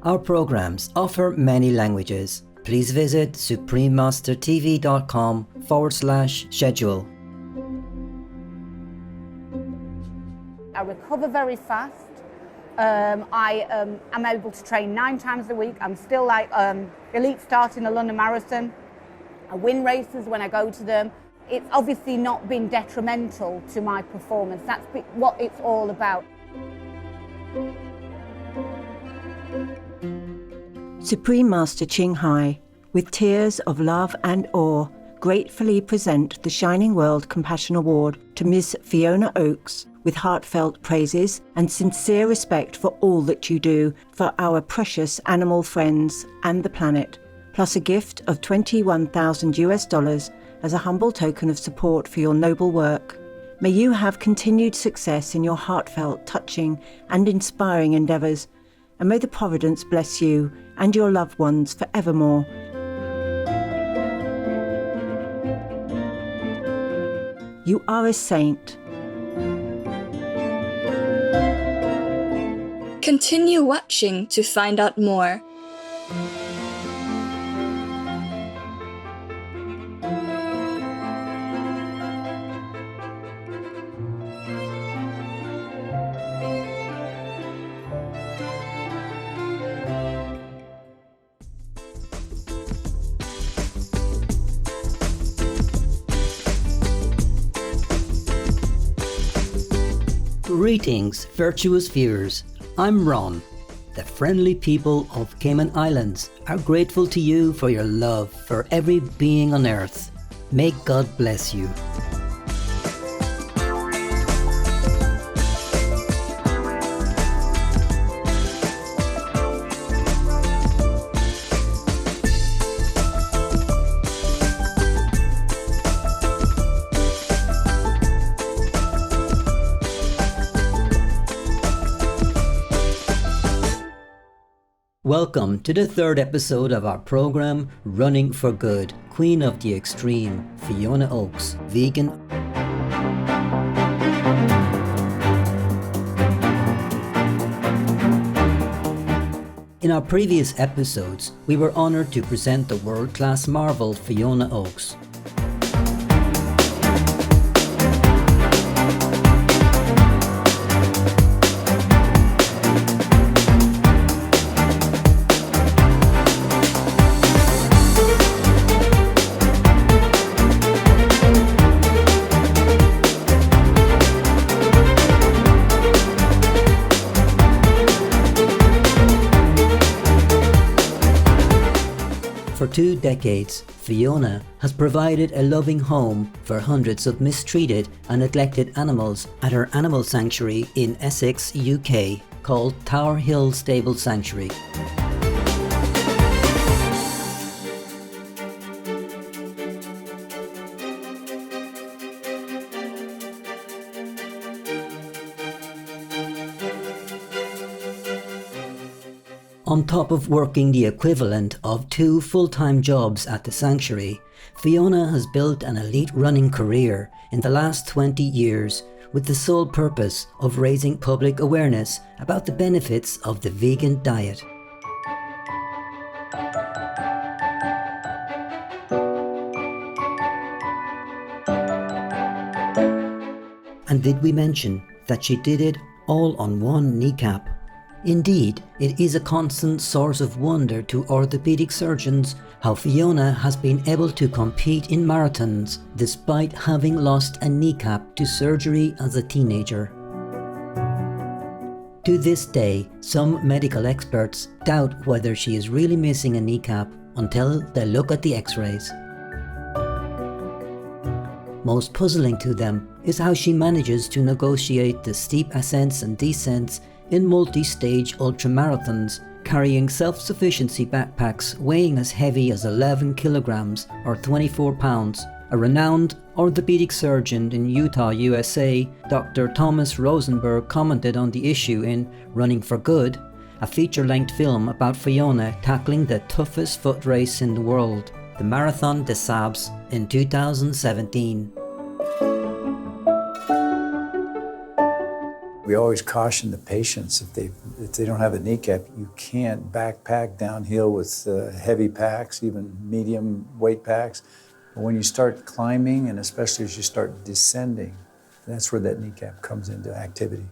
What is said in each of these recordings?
Our programs offer many languages. Please visit suprememastertv.com/schedule. I recover very fast. I am able to train 9 times a week. I'm still like elite start in the London Marathon. I win races when I go to them. It's obviously not been detrimental to my performance. That's what it's all about. Supreme Master Ching Hai, with tears of love and awe, gratefully present the Shining World Compassion Award to Ms. Fiona Oakes, with heartfelt praises and sincere respect for all that you do for our precious animal friends and the planet, plus a gift of $21,000 as a humble token of support for your noble work. May you have continued success in your heartfelt, touching and inspiring endeavours, and may the Providence bless you and your loved ones forevermore. You are a saint. Continue watching to find out more. Greetings, virtuous viewers. I'm Ron. The friendly people of Cayman Islands are grateful to you for your love for every being on earth. May God bless you. Welcome to the 3rd episode of our program, Running for Good, Queen of the Extreme, Fiona Oakes, vegan. In our previous episodes, we were honoured to present the world-class marvel Fiona Oakes. For 2 decades, Fiona has provided a loving home for hundreds of mistreated and neglected animals at her animal sanctuary in Essex, UK, called Tower Hill Stable Sanctuary. On top of working the equivalent of 2 full-time jobs at the sanctuary, Fiona has built an elite running career in the last 20 years with the sole purpose of raising public awareness about the benefits of the vegan diet. And did we mention that she did it all on one kneecap? Indeed, it is a constant source of wonder to orthopedic surgeons how Fiona has been able to compete in marathons despite having lost a kneecap to surgery as a teenager. To this day, some medical experts doubt whether she is really missing a kneecap until they look at the x-rays. Most puzzling to them is how she manages to negotiate the steep ascents and descents in multi-stage ultramarathons, carrying self-sufficiency backpacks weighing as heavy as 11 kilograms or 24 pounds. A renowned orthopedic surgeon in Utah, USA, Dr. Thomas Rosenberg, commented on the issue in Running for Good, a feature-length film about Fiona tackling the toughest foot race in the world, the Marathon des Sables, in 2017. We always caution the patients if they don't have a kneecap, you can't backpack downhill with heavy packs, even medium weight packs. But when you start climbing, and especially as you start descending, that's where that kneecap comes into activity.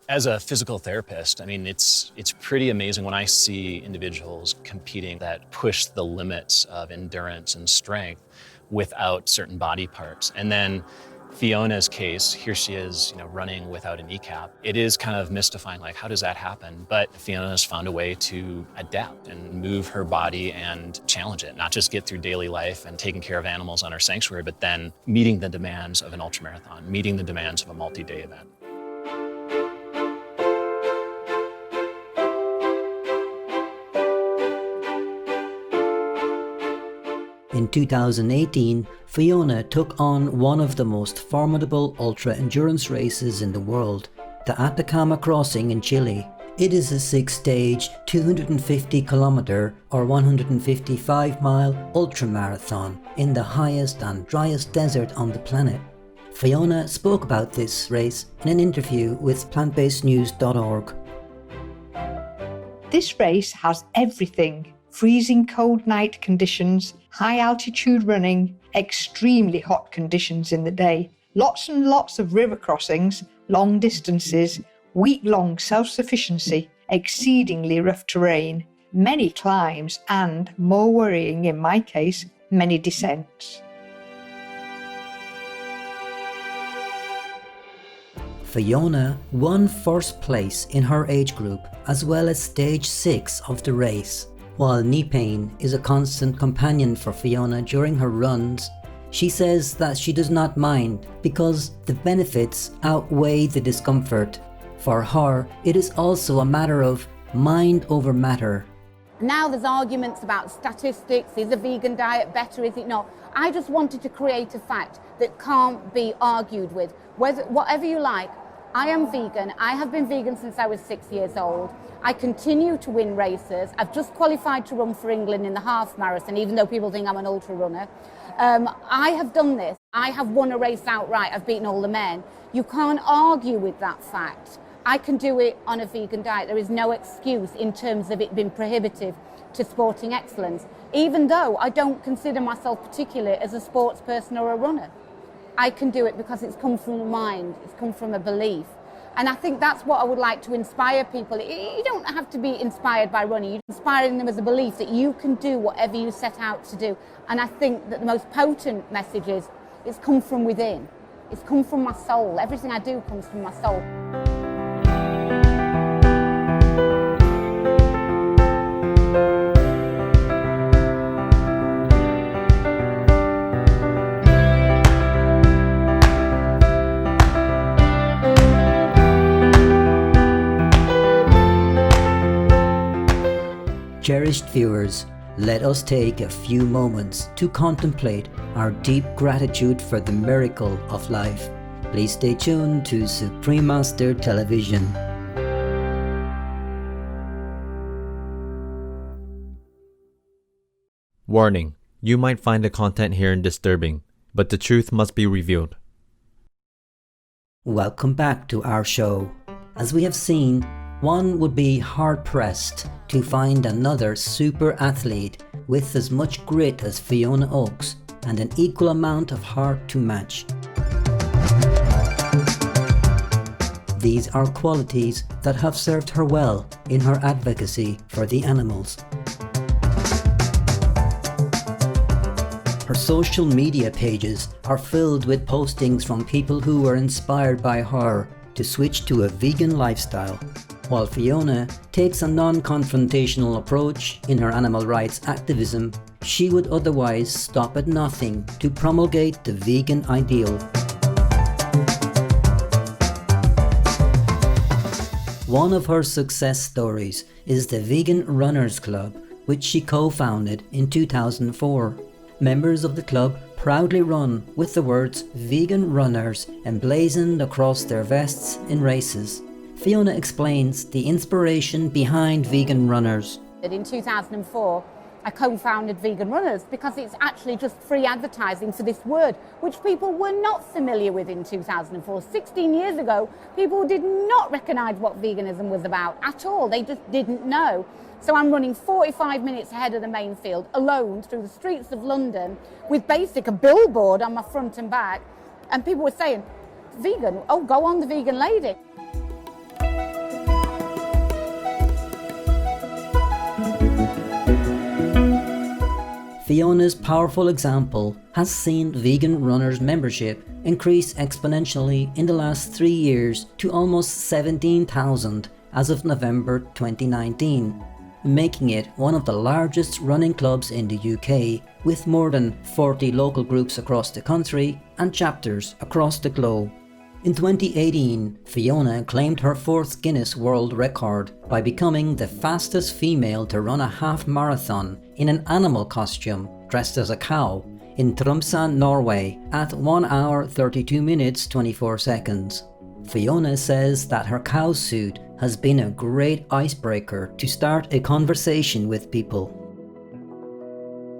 As a physical therapist, I mean, it's pretty amazing when I see individuals competing that push the limits of endurance and strength without certain body parts. And then Fiona's case, here she is, running without a kneecap. It is kind of mystifying, like, how does that happen? But Fiona's found a way to adapt and move her body and challenge it, not just get through daily life and taking care of animals on our sanctuary, but then meeting the demands of an ultramarathon, meeting the demands of a multi-day event. In 2018, Fiona took on one of the most formidable ultra-endurance races in the world, the Atacama Crossing in Chile. It is a 6-stage, 250-kilometer or 155-mile ultramarathon in the highest and driest desert on the planet. Fiona spoke about this race in an interview with plantbasednews.org. This race has everything. Freezing cold night conditions, high altitude running, extremely hot conditions in the day, lots and lots of river crossings, long distances, week-long self-sufficiency, exceedingly rough terrain, many climbs and, more worrying in my case, many descents. Fiona won first place in her age group as well as stage 6 of the race. While knee pain is a constant companion for Fiona during her runs, she says that she does not mind because the benefits outweigh the discomfort. For her, it is also a matter of mind over matter. Now there's arguments about statistics, is a vegan diet better, is it not? I just wanted to create a fact that can't be argued with. Whatever you like, I am vegan. I have been vegan since I was 6 years old. I continue to win races. I've just qualified to run for England in the half marathon, even though people think I'm an ultra runner. I have done this. I have won a race outright. I've beaten all the men. You can't argue with that fact. I can do it on a vegan diet. There is no excuse in terms of it being prohibitive to sporting excellence, even though I don't consider myself particularly as a sports person or a runner. I can do it because it's come from the mind, it's come from a belief. And I think that's what I would like to inspire people. You don't have to be inspired by running, you're inspiring them as a belief that you can do whatever you set out to do. And I think that the most potent message is, it's come from within. It's come from my soul. Everything I do comes from my soul. Cherished viewers, let us take a few moments to contemplate our deep gratitude for the miracle of life. Please stay tuned to Supreme Master Television. Warning: you might find the content here disturbing, but the truth must be revealed. Welcome back to our show. As we have seen, one would be hard-pressed to find another super athlete with as much grit as Fiona Oakes and an equal amount of heart to match. These are qualities that have served her well in her advocacy for the animals. Her social media pages are filled with postings from people who were inspired by her to switch to a vegan lifestyle. While Fiona takes a non-confrontational approach in her animal rights activism, she would otherwise stop at nothing to promulgate the vegan ideal. One of her success stories is the Vegan Runners Club, which she co-founded in 2004. Members of the club proudly run with the words "Vegan Runners" emblazoned across their vests in races. Fiona explains the inspiration behind Vegan Runners. In 2004, I co-founded Vegan Runners because it's actually just free advertising for this word, which people were not familiar with in 2004. 16 years ago, people did not recognise what veganism was about at all. They just didn't know. So I'm running 45 minutes ahead of the main field, alone, through the streets of London, with a billboard on my front and back. And people were saying, vegan, oh, go on the vegan lady. Fiona's powerful example has seen Vegan Runners membership increase exponentially in the last 3 years to almost 17,000 as of November 2019, making it one of the largest running clubs in the UK, with more than 40 local groups across the country and chapters across the globe. In 2018, Fiona claimed her 4th Guinness World Record by becoming the fastest female to run a half marathon in an animal costume dressed as a cow in Tromsø, Norway at 1 hour 32 minutes 24 seconds. Fiona says that her cow suit has been a great icebreaker to start a conversation with people.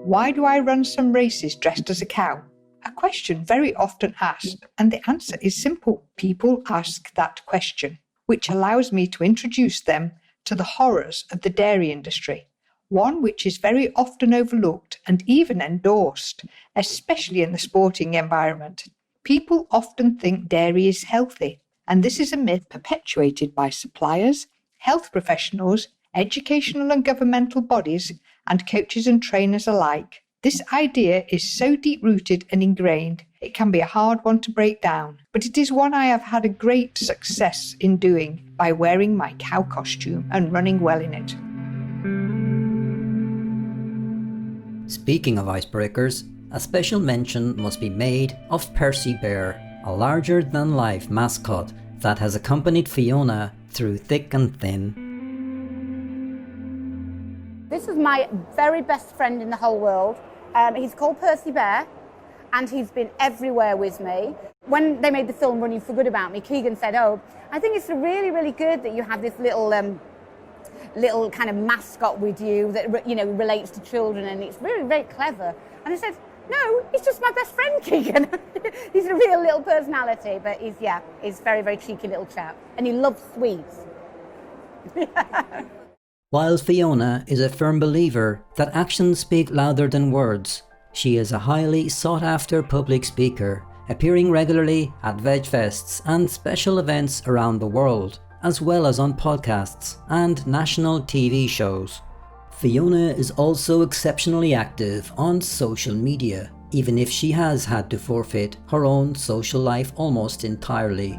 Why do I run some races dressed as a cow? A question very often asked, and the answer is simple. People ask that question, which allows me to introduce them to the horrors of the dairy industry, one which is very often overlooked and even endorsed, especially in the sporting environment. People often think dairy is healthy, and this is a myth perpetuated by suppliers, health professionals, educational and governmental bodies, and coaches and trainers alike. This idea is so deep-rooted and ingrained, it can be a hard one to break down, but it is one I have had a great success in doing by wearing my cow costume and running well in it. Speaking of icebreakers, a special mention must be made of Percy Bear, a larger-than-life mascot that has accompanied Fiona through thick and thin. This is my very best friend in the whole world. He's called Percy Bear, and he's been everywhere with me. When they made the film Running for Good about me, Keegan said, oh, I think it's really, really good that you have this little kind of mascot with you that, you know, relates to children, and it's really, very clever. And I said, no, he's just my best friend, Keegan. He's a real little personality, but he's very, very cheeky little chap. And he loves sweets. While Fiona is a firm believer that actions speak louder than words, she is a highly sought-after public speaker, appearing regularly at veg fests and special events around the world, as well as on podcasts and national TV shows. Fiona is also exceptionally active on social media, even if she has had to forfeit her own social life almost entirely.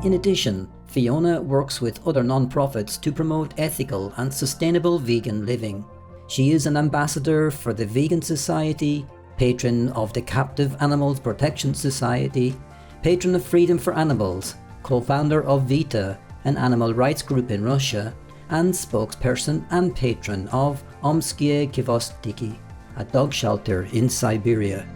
In addition, Fiona works with other non-profits to promote ethical and sustainable vegan living. She is an ambassador for the Vegan Society, patron of the Captive Animals Protection Society, patron of Freedom for Animals, co-founder of VITA, an animal rights group in Russia, and spokesperson and patron of Omskie Kivostiki, a dog shelter in Siberia.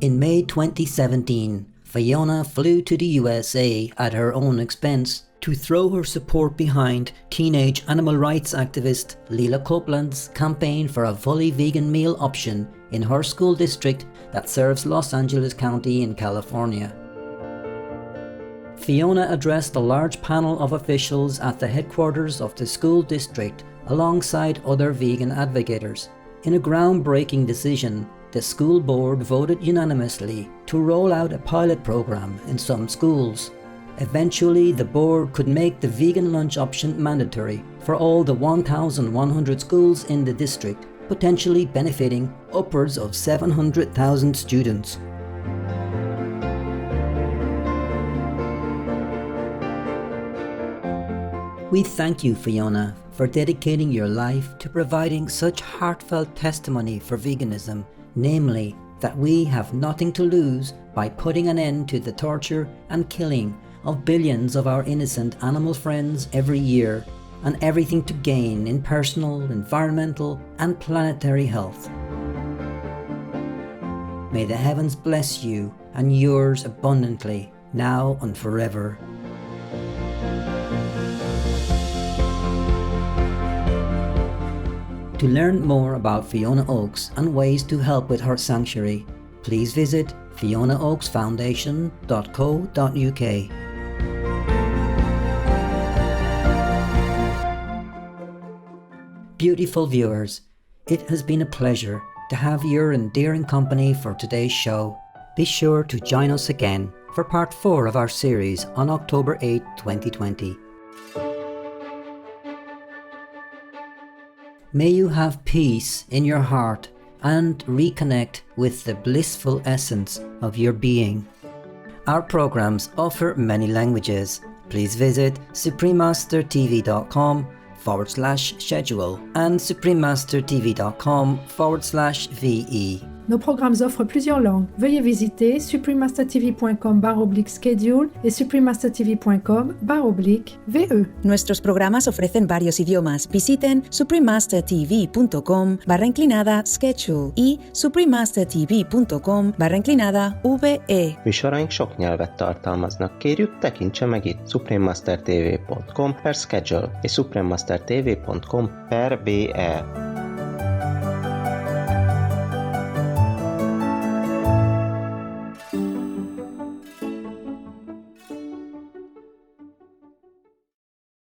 In May 2017, Fiona flew to the USA at her own expense to throw her support behind teenage animal rights activist Lila Copeland's campaign for a fully vegan meal option in her school district that serves Los Angeles County in California. Fiona addressed a large panel of officials at the headquarters of the school district alongside other vegan advocates. In a groundbreaking decision, the school board voted unanimously to roll out a pilot program in some schools. Eventually, the board could make the vegan lunch option mandatory for all the 1,100 schools in the district, potentially benefiting upwards of 700,000 students. We thank you, Fiona, for dedicating your life to providing such heartfelt testimony for veganism, namely that we have nothing to lose by putting an end to the torture and killing of billions of our innocent animal friends every year, and everything to gain in personal, environmental, and planetary health. May the heavens bless you and yours abundantly, now and forever. To learn more about Fiona Oakes and ways to help with her sanctuary, please visit fionaoakesfoundation.co.uk. Beautiful viewers, it has been a pleasure to have your endearing company for today's show. Be sure to join us again for part 4 of our series on October 8, 2020. May you have peace in your heart and reconnect with the blissful essence of your being. Our programs offer many languages. Please visit suprememastertv.com/schedule and suprememastertv.com/VE. Nos programmes offrent plusieurs langues. Veuillez visiter suprememastertv.com/schedule et suprememastertv.com/VE. Nuestros programas ofrecen varios idiomas. Visiten suprememastertv.com/schedule y suprememastertv.com/VE. Műsoraink sok nyelvet tartalmaznak. Kérjük, tekintse meg itt suprememastertv.com/schedule és suprememastertv.com/VE.